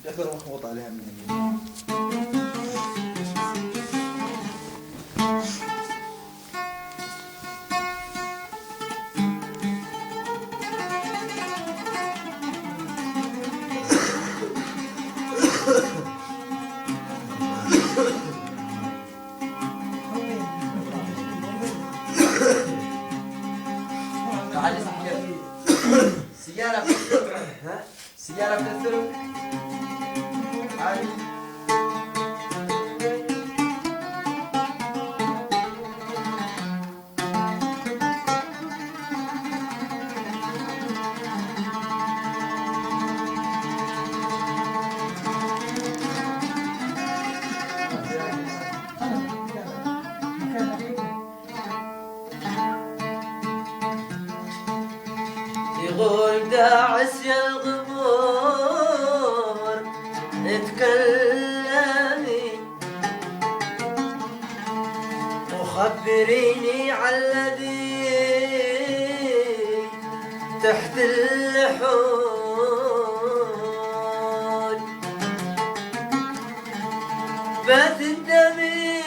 يقدر مخبوط عليها من اليمين. سيارة بتثرب عادي. يقول داعس يا الغمور اتكلمي وخبريني على الذي تحت اللحود بات الدمي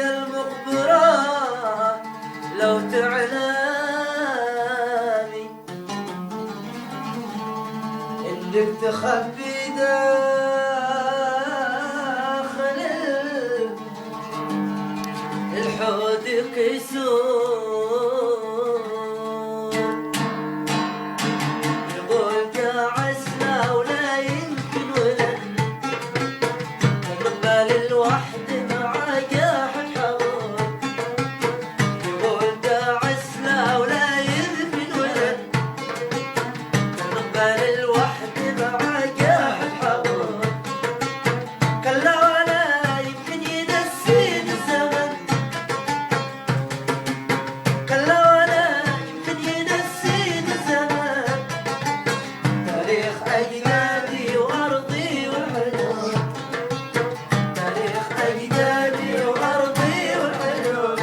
المقبرة لو تعلمي انك تخبي داخل الحوض كيسون يقول داعسنا ولا يمكن ولد نقبل الوحد مع جاح الحوض يقول داعسنا ولا يمكن ولد نقبل الوحد مع جاح الحوض كلا ولا يمكن ينسيني الزمن كلا ولا يمكن ينسيني الزمن تاريخ أجدادي وأرضي والحلول تاريخ أجدادي وأرضي والحلول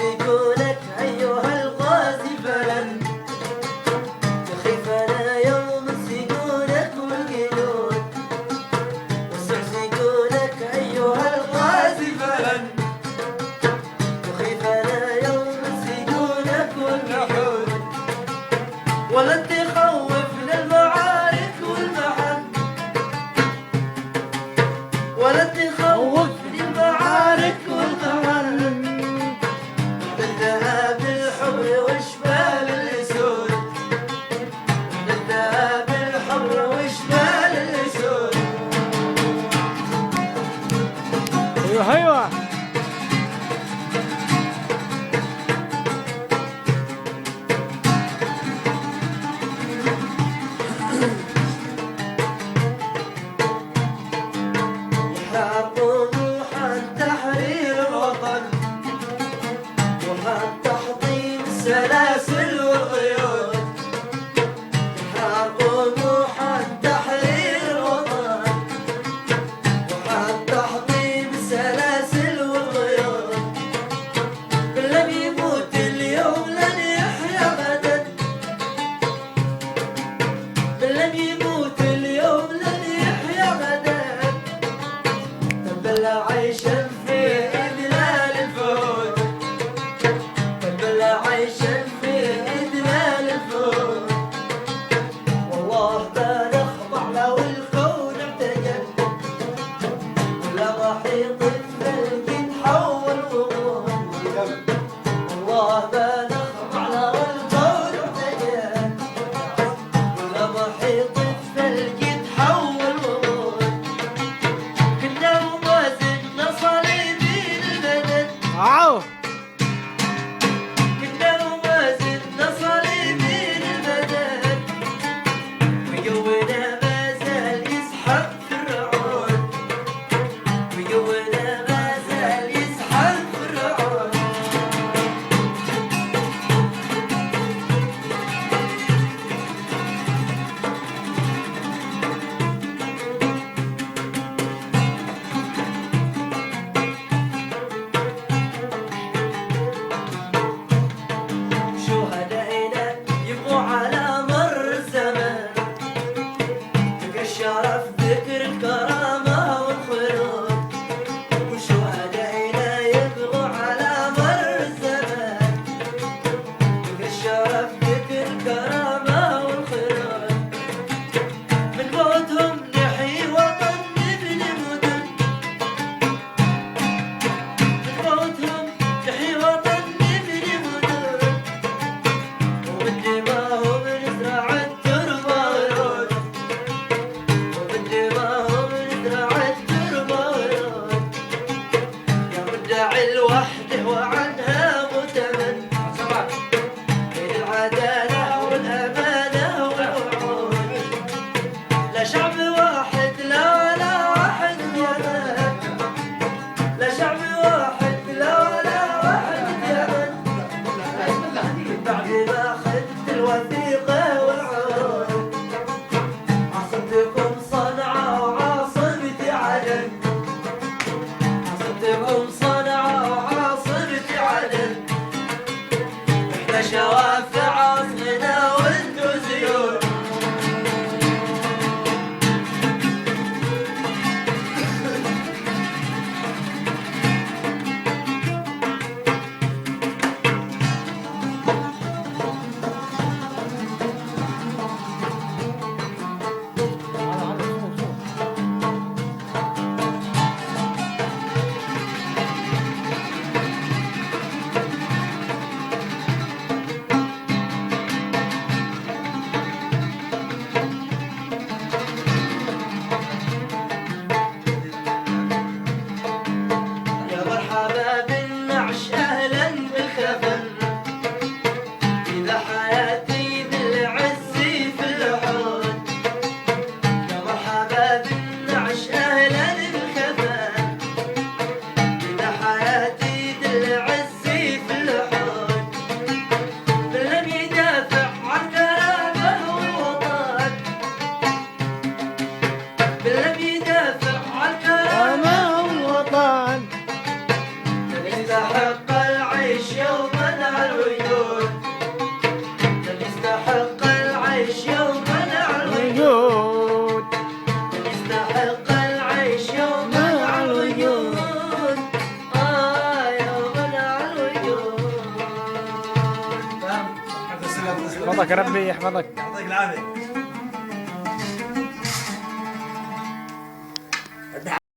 يقولك أيها الغازي فلن تخيفنا يوم سجونك والجنود يقولك أيها الغازي فلن تخيفنا يوم سجونك والجنود ولا تخوفنا المعارك والمحن ولا تخوفني المعارك والمحن الذهب الحمر وشمال الاسود الذهب الحمر وشمال الاسود ايوه ايوه يحفظك ربي يحفظك. يعطيك العافيه.